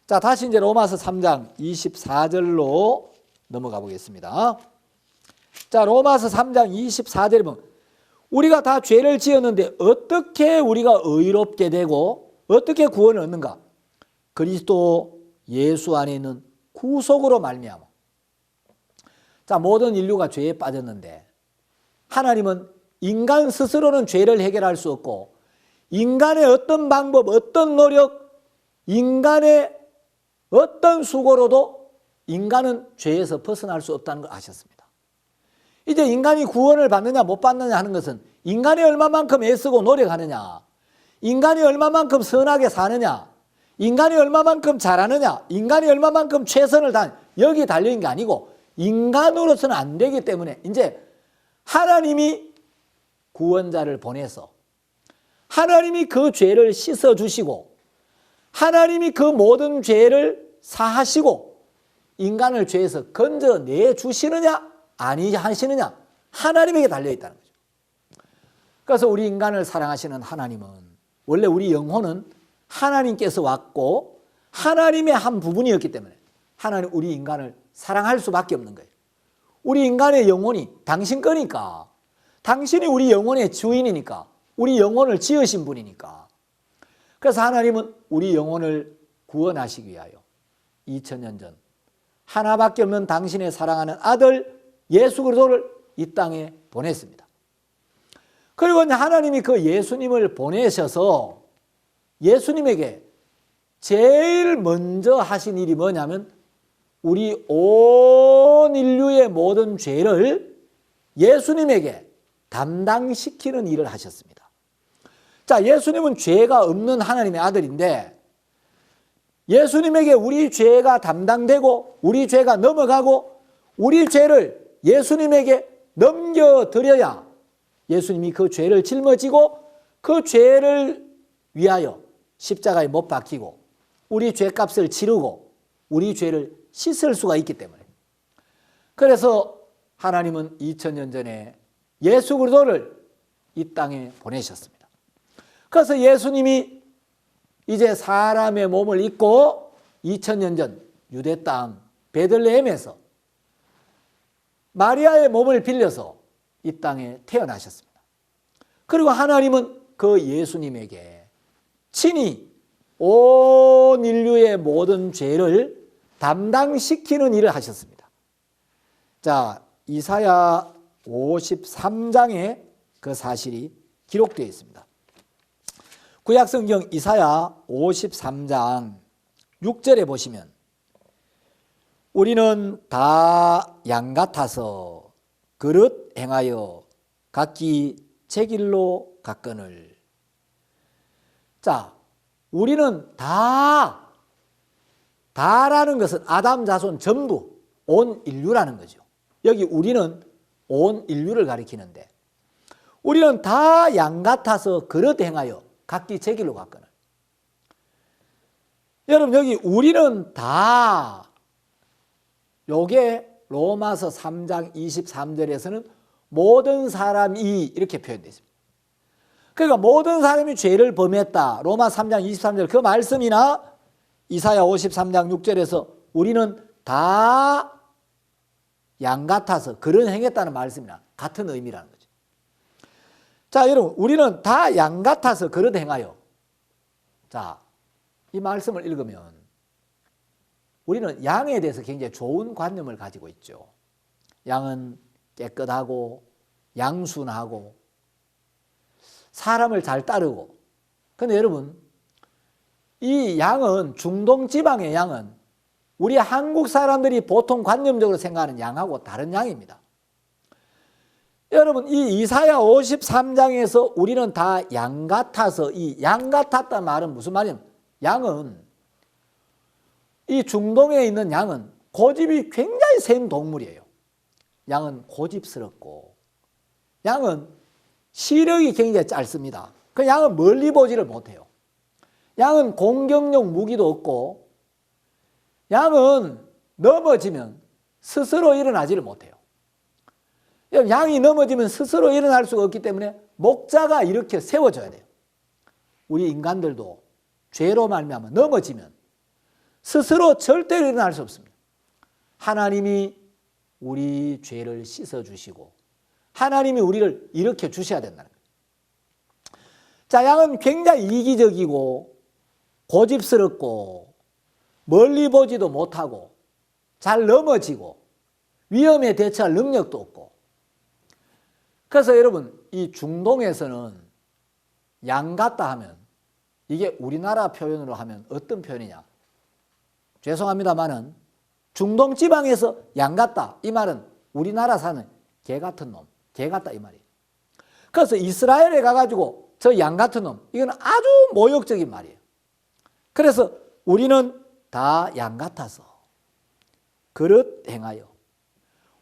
자, 다시 이제 로마서 3장 24절로 넘어가 보겠습니다. 자, 로마서 3장 24절에 보면 우리가 다 죄를 지었는데 어떻게 우리가 의롭게 되고 어떻게 구원을 얻는가? 그리스도 예수 안에 있는 구속으로 말미암아. 자, 모든 인류가 죄에 빠졌는데 하나님은 인간 스스로는 죄를 해결할 수 없고 인간의 어떤 방법, 어떤 노력, 인간의 어떤 수고로도 인간은 죄에서 벗어날 수 없다는 걸 아셨습니다. 이제 인간이 구원을 받느냐 못 받느냐 하는 것은 인간이 얼마만큼 애쓰고 노력하느냐, 인간이 얼마만큼 선하게 사느냐, 인간이 얼마만큼 잘하느냐, 인간이 얼마만큼 최선을 다하느냐, 여기 달려있는 게 아니고 인간으로서는 안 되기 때문에 이제 하나님이 구원자를 보내서 하나님이 그 죄를 씻어주시고 하나님이 그 모든 죄를 사하시고 인간을 죄에서 건져내 주시느냐 아니 하시느냐 하나님에게 달려있다는 거죠. 그래서 우리 인간을 사랑하시는 하나님은 원래 우리 영혼은 하나님께서 왔고 하나님의 한 부분이었기 때문에 하나님 우리 인간을 사랑할 수밖에 없는 거예요. 우리 인간의 영혼이 당신 거니까, 당신이 우리 영혼의 주인이니까, 우리 영혼을 지으신 분이니까. 그래서 하나님은 우리 영혼을 구원하시기 위하여 2000년 전 하나밖에 없는 당신의 사랑하는 아들 예수 그리스도를 이 땅에 보냈습니다. 그리고 하나님이 그 예수님을 보내셔서 예수님에게 제일 먼저 하신 일이 뭐냐면 우리 온 인류의 모든 죄를 예수님에게 담당시키는 일을 하셨습니다. 자, 예수님은 죄가 없는 하나님의 아들인데 예수님에게 우리 죄가 담당되고 우리 죄가 넘어가고 우리 죄를 예수님에게 넘겨드려야 예수님이 그 죄를 짊어지고 그 죄를 위하여 십자가에 못 박히고 우리 죄값을 치르고 우리 죄를 씻을 수가 있기 때문에, 그래서 하나님은 2000년 전에 예수 그리스도를 이 땅에 보내셨습니다. 그래서 예수님이 이제 사람의 몸을 입고 2000년 전 유대 땅 베들레헴에서 마리아의 몸을 빌려서 이 땅에 태어나셨습니다. 그리고 하나님은 그 예수님에게 친히 온 인류의 모든 죄를 담당시키는 일을 하셨습니다. 자, 이사야 53장에 그 사실이 기록되어 있습니다. 구약성경 이사야 53장 6절에 보시면 우리는 다 양 같아서 그릇 행하여 각기 제 길로 갔거늘. 자, 우리는 다라는 것은 아담 자손 전부 온 인류라는 거죠. 여기 우리는 온 인류를 가리키는데 우리는 다 양 같아서 그릇 행하여 각기 제 길로 갔거늘. 여러분, 여기 우리는 다, 요게 로마서 3장 23절에서는 모든 사람이 이렇게 표현되어 있습니다. 그러니까 모든 사람이 죄를 범했다. 로마 3장 23절 그 말씀이나 이사야 53장 6절에서 우리는 다 양 같아서 그런 행했다는 말씀이나 같은 의미라는 거죠. 자, 여러분, 우리는 다 양 같아서 그릇 행하여. 자, 이 말씀을 읽으면 우리는 양에 대해서 굉장히 좋은 관념을 가지고 있죠. 양은 깨끗하고 양순하고 사람을 잘 따르고. 그런데 여러분, 이 양은, 중동 지방의 양은 우리 한국 사람들이 보통 관념적으로 생각하는 양하고 다른 양입니다. 여러분, 이 이사야 53장에서 우리는 다 양 같아서, 이 양 같았다는 말은 무슨 말이냐면, 양은, 이 중동에 있는 양은 고집이 굉장히 센 동물이에요. 양은 고집스럽고, 양은 시력이 굉장히 짧습니다. 그 양은 멀리 보지를 못해요. 양은 공격용 무기도 없고, 양은 넘어지면 스스로 일어나지를 못해요. 양이 넘어지면 스스로 일어날 수가 없기 때문에 목자가 이렇게 세워줘야 돼요. 우리 인간들도 죄로 말미암아 넘어지면 스스로 절대로 일어날 수 없습니다. 하나님이 우리 죄를 씻어주시고 하나님이 우리를 일으켜 주셔야 된다는 거예요. 자, 양은 굉장히 이기적이고 고집스럽고 멀리 보지도 못하고 잘 넘어지고 위험에 대처할 능력도 없고. 그래서 여러분, 이 중동에서는 양 같다 하면 이게 우리나라 표현으로 하면 어떤 표현이냐? 죄송합니다만은 중동 지방에서 양 같다, 이 말은 우리나라 사는 개 같은 놈, 개 같다 이 말이에요. 그래서 이스라엘에 가가지고 저 양 같은 놈, 이건 아주 모욕적인 말이에요. 그래서 우리는 다 양 같아서 그릇 행하여.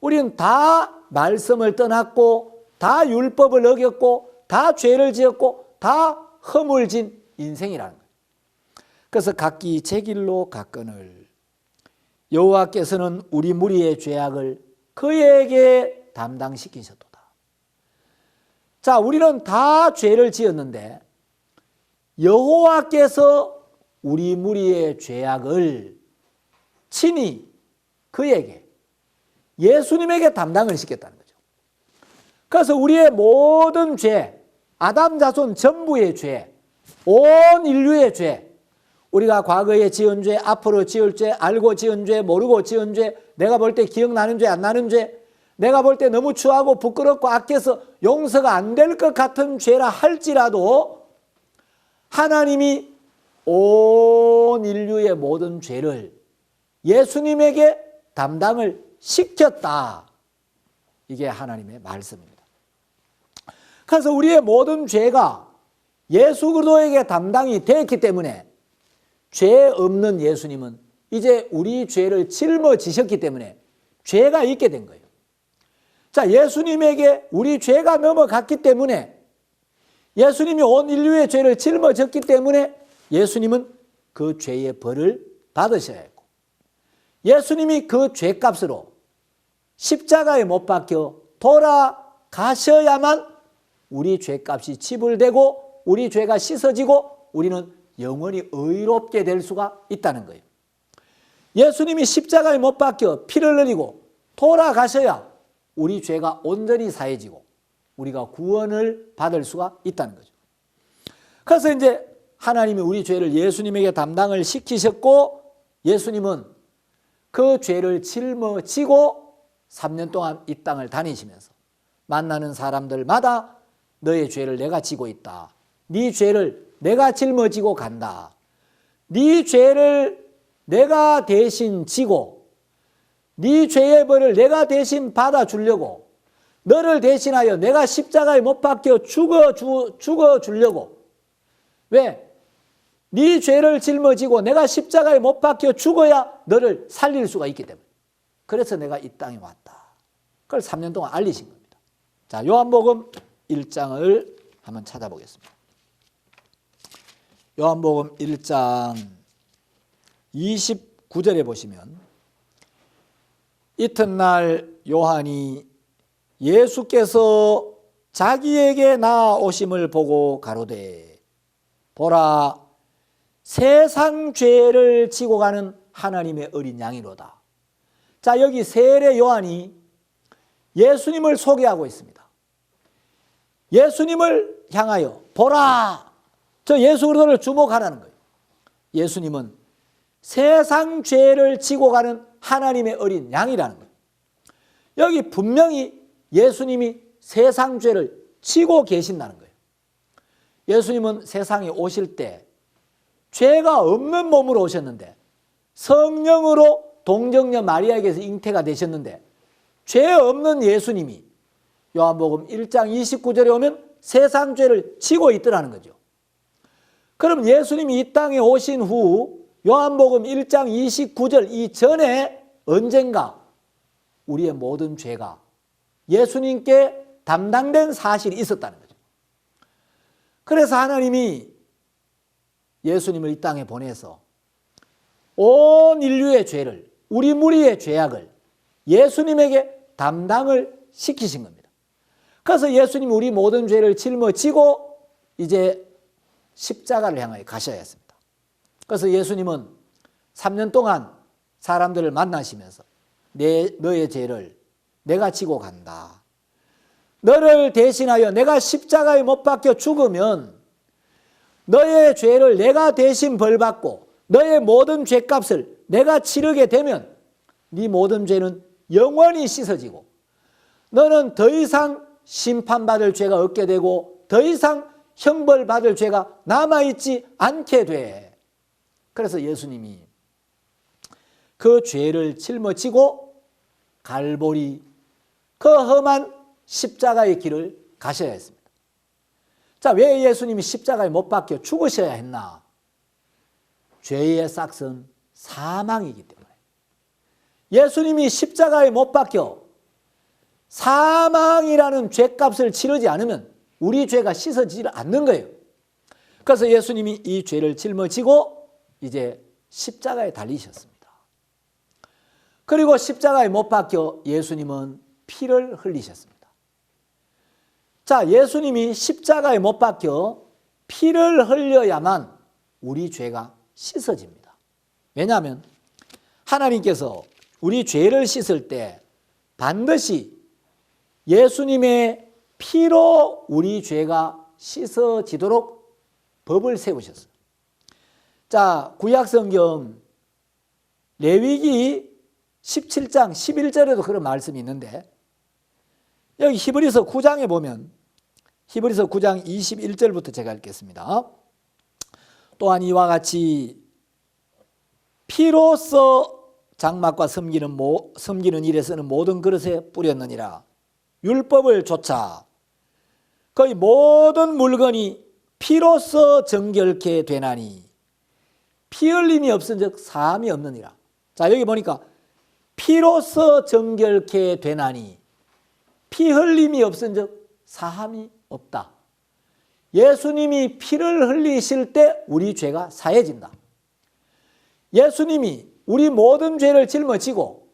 우리는 다 말씀을 떠났고 다 율법을 어겼고 다 죄를 지었고 다 허물진 인생이라는 거예요. 그래서 각기 제 길로 갔거늘. 여호와께서는 우리 무리의 죄악을 그에게 담당시키셨도다. 자, 우리는 다 죄를 지었는데 여호와께서 우리 무리의 죄악을 친히 그에게, 예수님에게 담당을 시켰다는 거죠. 그래서 우리의 모든 죄, 아담 자손 전부의 죄, 온 인류의 죄, 우리가 과거에 지은 죄, 앞으로 지을 죄, 알고 지은 죄, 모르고 지은 죄, 내가 볼 때 기억나는 죄, 안 나는 죄, 내가 볼 때 너무 추하고 부끄럽고 악해서 용서가 안 될 것 같은 죄라 할지라도 하나님이 온 인류의 모든 죄를 예수님에게 담당을 시켰다. 이게 하나님의 말씀입니다. 그래서 우리의 모든 죄가 예수 그리스도에게 담당이 되었기 때문에 죄 없는 예수님은 이제 우리 죄를 짊어지셨기 때문에 죄가 있게 된 거예요. 자, 예수님에게 우리 죄가 넘어갔기 때문에 예수님이 온 인류의 죄를 짊어졌기 때문에 예수님은 그 죄의 벌을 받으셔야 했고 예수님이 그 죄값으로 십자가에 못 박혀 돌아가셔야만 우리 죄값이 지불되고 우리 죄가 씻어지고 우리는 영원히 의롭게 될 수가 있다는 거예요. 예수님이 십자가에 못 박혀 피를 흘리고 돌아가셔야 우리 죄가 온전히 사해지고 우리가 구원을 받을 수가 있다는 거죠. 그래서 이제 하나님이 우리 죄를 예수님에게 담당을 시키셨고 예수님은 그 죄를 짊어지고 3년 동안 이 땅을 다니시면서 만나는 사람들마다 너의 죄를 내가 지고 있다. 네 죄를 내가 짊어지고 간다. 네 죄를 내가 대신 지고 네 죄의 벌을 내가 대신 받아주려고 너를 대신하여 내가 십자가에 못 박혀 죽어주려고 왜? 네 죄를 짊어지고 내가 십자가에 못 박혀 죽어야 너를 살릴 수가 있기 때문에 그래서 내가 이 땅에 왔다. 그걸 3년 동안 알리신 겁니다. 자, 요한복음 1장을 한번 찾아보겠습니다. 요한복음 1장 29절에 보시면 이튿날 요한이 예수께서 자기에게 나아오심을 보고 가로되 보라 세상 죄를 지고 가는 하나님의 어린 양이로다. 자, 여기 세례 요한이 예수님을 소개하고 있습니다. 예수님을 향하여 보라. 저 예수 그리스도를 주목하라는 거예요. 예수님은 세상 죄를 지고 가는 하나님의 어린 양이라는 거예요. 여기 분명히 예수님이 세상 죄를 지고 계신다는 거예요. 예수님은 세상에 오실 때 죄가 없는 몸으로 오셨는데 성령으로 동정녀 마리아에게서 잉태가 되셨는데 죄 없는 예수님이 요한복음 1장 29절에 오면 세상 죄를 지고 있더라는 거죠. 그럼 예수님이 이 땅에 오신 후 요한복음 1장 29절 이전에 언젠가 우리의 모든 죄가 예수님께 담당된 사실이 있었다는 거죠. 그래서 하나님이 예수님을 이 땅에 보내서 온 인류의 죄를 우리 무리의 죄악을 예수님에게 담당을 시키신 겁니다. 그래서 예수님이 우리 모든 죄를 짊어지고 이제 십자가를 향하여 가셔야 했습니다. 그래서 예수님은 3년 동안 사람들을 만나시면서 너의 죄를 내가 지고 간다. 너를 대신하여 내가 십자가에 못 박혀 죽으면 너의 죄를 내가 대신 벌받고 너의 모든 죄값을 내가 치르게 되면 네 모든 죄는 영원히 씻어지고 너는 더 이상 심판받을 죄가 없게 되고 더 이상 형벌받을 죄가 남아있지 않게 돼. 그래서 예수님이 그 죄를 짊어지고 갈보리 그 험한 십자가의 길을 가셔야 했습니다. 자, 왜 예수님이 십자가에 못 박혀 죽으셔야 했나? 죄의 싹은 사망이기 때문에 예수님이 십자가에 못 박혀 사망이라는 죄값을 치르지 않으면 우리 죄가 씻어지지 않는 거예요. 그래서 예수님이 이 죄를 짊어지고 이제 십자가에 달리셨습니다. 그리고 십자가에 못 박혀 예수님은 피를 흘리셨습니다. 자, 예수님이 십자가에 못 박혀 피를 흘려야만 우리 죄가 씻어집니다. 왜냐하면 하나님께서 우리 죄를 씻을 때 반드시 예수님의 피로 우리 죄가 씻어지도록 법을 세우셨어요. 자, 구약성경 레위기 17장 11절에도 그런 말씀이 있는데 여기 히브리서 9장에 보면 히브리서 9장 21절부터 제가 읽겠습니다. 또한 이와 같이 피로써 장막과 섬기는 일에 쓰는 모든 그릇에 뿌렸느니라. 율법을 좇아 거의 모든 물건이 피로써 정결케 되나니 피 흘림이 없은즉 사함이 없느니라. 자, 여기 보니까 피로써 정결케 되나니 피 흘림이 없은즉 사함이 없다. 예수님이 피를 흘리실 때 우리 죄가 사해진다. 예수님이 우리 모든 죄를 짊어지고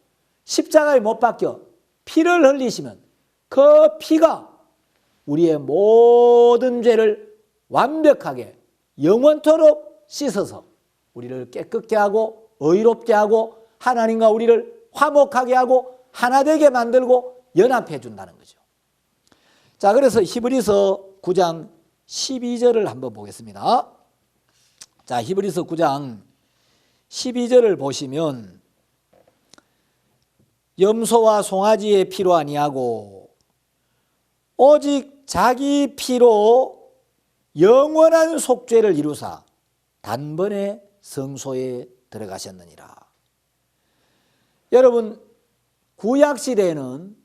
십자가에 못 박혀 피를 흘리시면 그 피가 우리의 모든 죄를 완벽하게 영원토록 씻어서 우리를 깨끗게 하고 의롭게 하고 하나님과 우리를 화목하게 하고 하나 되게 만들고 연합해 준다는 거죠. 자, 그래서 히브리서 9장 12절을 한번 보겠습니다. 자, 히브리서 9장 12절을 보시면 염소와 송아지의 피로 아니하고 오직 자기 피로 영원한 속죄를 이루사 단번에 성소에 들어가셨느니라. 여러분, 구약시대에는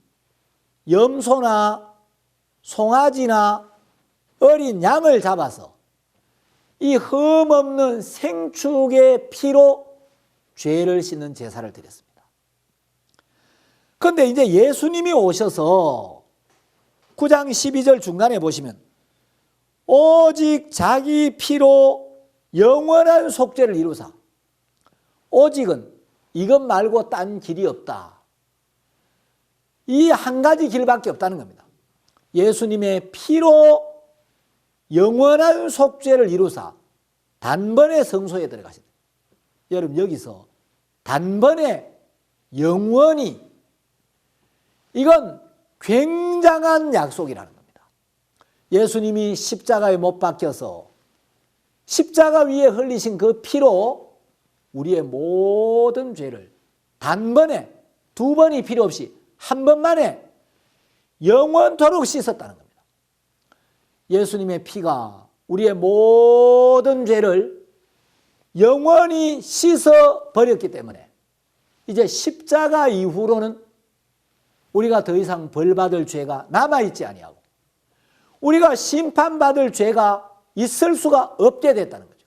염소나 송아지나 어린 양을 잡아서 이 흠없는 생축의 피로 죄를 씻는 제사를 드렸습니다. 그런데 이제 예수님이 오셔서 9장 12절 중간에 보시면 오직 자기 피로 영원한 속죄를 이루사. 오직은 이것 말고 딴 길이 없다. 이 한 가지 길밖에 없다는 겁니다. 예수님의 피로 영원한 속죄를 이루사 단번에 성소에 들어가신다. 여러분, 여기서 단번에 영원히, 이건 굉장한 약속이라는 겁니다. 예수님이 십자가에 못 박혀서 십자가 위에 흘리신 그 피로 우리의 모든 죄를 단번에, 두 번이 필요 없이 한 번만에 영원토록 씻었다는 겁니다. 예수님의 피가 우리의 모든 죄를 영원히 씻어 버렸기 때문에 이제 십자가 이후로는 우리가 더 이상 벌받을 죄가 남아있지 아니하고 우리가 심판받을 죄가 있을 수가 없게 됐다는 거죠.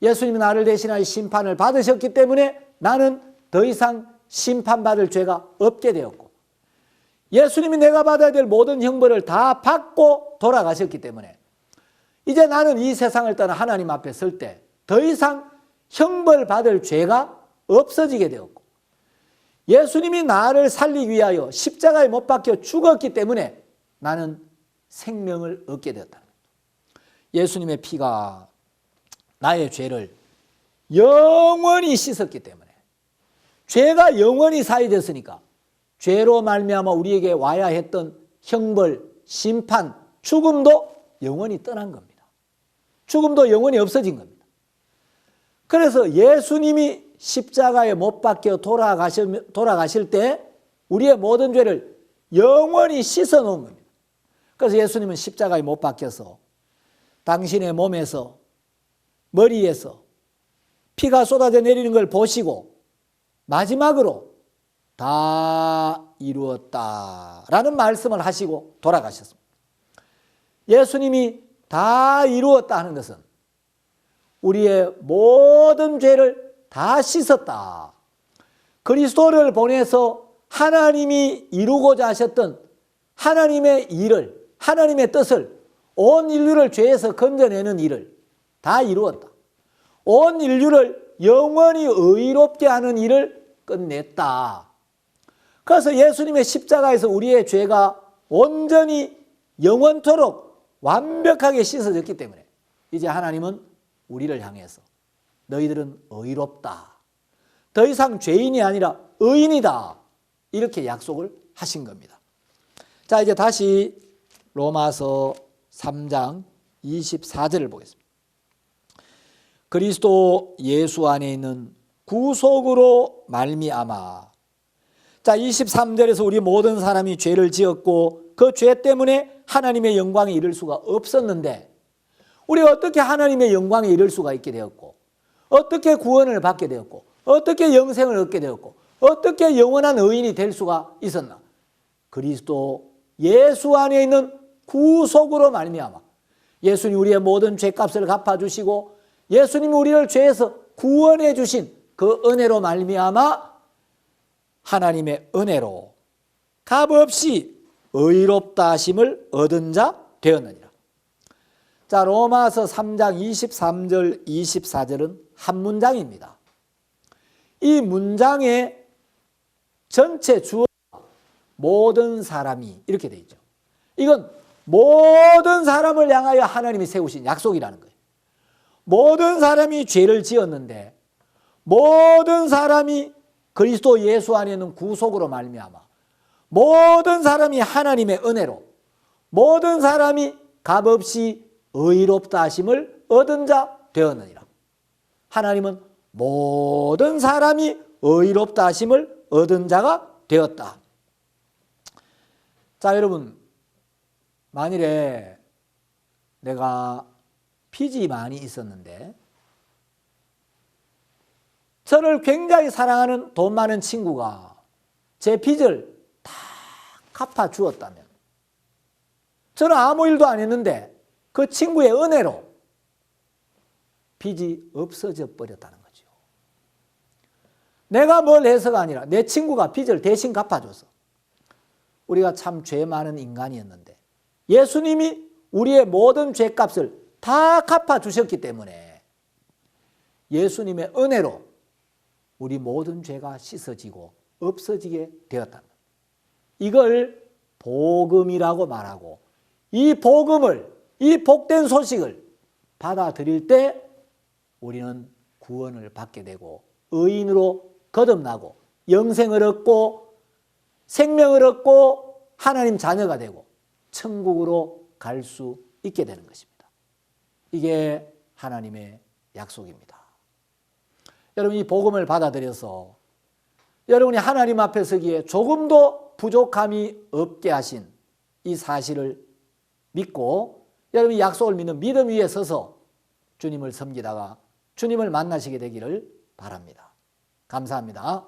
예수님이 나를 대신하여 심판을 받으셨기 때문에 나는 더 이상 심판받을 죄가 없게 되었고, 예수님이 내가 받아야 될 모든 형벌을 다 받고 돌아가셨기 때문에 이제 나는 이 세상을 떠나 하나님 앞에 설 때 더 이상 형벌받을 죄가 없어지게 되었고, 예수님이 나를 살리기 위하여 십자가에 못 박혀 죽었기 때문에 나는 생명을 얻게 되었다는 겁니다. 예수님의 피가 나의 죄를 영원히 씻었기 때문에, 죄가 영원히 사해졌으니까 죄로 말미암아 우리에게 와야 했던 형벌, 심판, 죽음도 영원히 떠난 겁니다. 죽음도 영원히 없어진 겁니다. 그래서 예수님이 십자가에 못 박혀 돌아가실 때 우리의 모든 죄를 영원히 씻어 놓은 겁니다. 그래서 예수님은 십자가에 못 박혀서 당신의 몸에서, 머리에서 피가 쏟아져 내리는 걸 보시고 마지막으로 다 이루었다라는 말씀을 하시고 돌아가셨습니다. 예수님이 다 이루었다 하는 것은 우리의 모든 죄를 다 씻었다. 그리스도를 보내서 하나님이 이루고자 하셨던 하나님의 일을, 하나님의 뜻을, 온 인류를 죄에서 건져내는 일을 다 이루었다. 온 인류를 영원히 의롭게 하는 일을 끝냈다. 그래서 예수님의 십자가에서 우리의 죄가 온전히 영원토록 완벽하게 씻어졌기 때문에 이제 하나님은 우리를 향해서 너희들은 의롭다, 더 이상 죄인이 아니라 의인이다, 이렇게 약속을 하신 겁니다. 자, 이제 다시 로마서 3장 24절을 보겠습니다. 그리스도 예수 안에 있는 구속으로 말미암아. 자, 23절에서 우리 모든 사람이 죄를 지었고 그 죄 때문에 하나님의 영광에 이를 수가 없었는데 우리가 어떻게 하나님의 영광에 이를 수가 있게 되었고, 어떻게 구원을 받게 되었고, 어떻게 영생을 얻게 되었고, 어떻게 영원한 의인이 될 수가 있었나? 그리스도 예수 안에 있는 구속으로 말미암아. 예수님 우리의 모든 죄값을 갚아주시고 예수님 우리를 죄에서 구원해 주신 그 은혜로 말미암아 하나님의 은혜로 값없이 의롭다 하심을 얻은 자 되었느니라. 자, 로마서 3장 23절 24절은 한 문장입니다. 이 문장의 전체 주어 모든 사람이 이렇게 되어 있죠. 이건 모든 사람을 향하여 하나님이 세우신 약속이라는 거예요. 모든 사람이 죄를 지었는데 모든 사람이 그리스도 예수 안에 있는 구속으로 말미암아 모든 사람이 하나님의 은혜로 모든 사람이 값없이 의롭다 하심을 얻은 자 되었느니라. 하나님은 모든 사람이 의롭다 하심을 얻은 자가 되었다. 자, 여러분, 만일에 내가 빚이 많이 있었는데 저를 굉장히 사랑하는 돈 많은 친구가 제 빚을 다 갚아 주었다면 저는 아무 일도 안 했는데 그 친구의 은혜로 빚이 없어져 버렸다는 거죠. 내가 뭘 해서가 아니라 내 친구가 빚을 대신 갚아줘서 우리가 참 죄 많은 인간이었는데 예수님이 우리의 모든 죄값을 다 갚아주셨기 때문에 예수님의 은혜로 우리 모든 죄가 씻어지고 없어지게 되었다. 이걸 복음이라고 말하고 이 복음을, 이 복된 소식을 받아들일 때 우리는 구원을 받게 되고 의인으로 거듭나고 영생을 얻고 생명을 얻고 하나님 자녀가 되고 천국으로 갈 수 있게 되는 것입니다. 이게 하나님의 약속입니다. 여러분, 이 복음을 받아들여서 여러분이 하나님 앞에 서기에 조금도 부족함이 없게 하신 이 사실을 믿고 여러분이 약속을 믿는 믿음 위에 서서 주님을 섬기다가 주님을 만나시게 되기를 바랍니다. 감사합니다.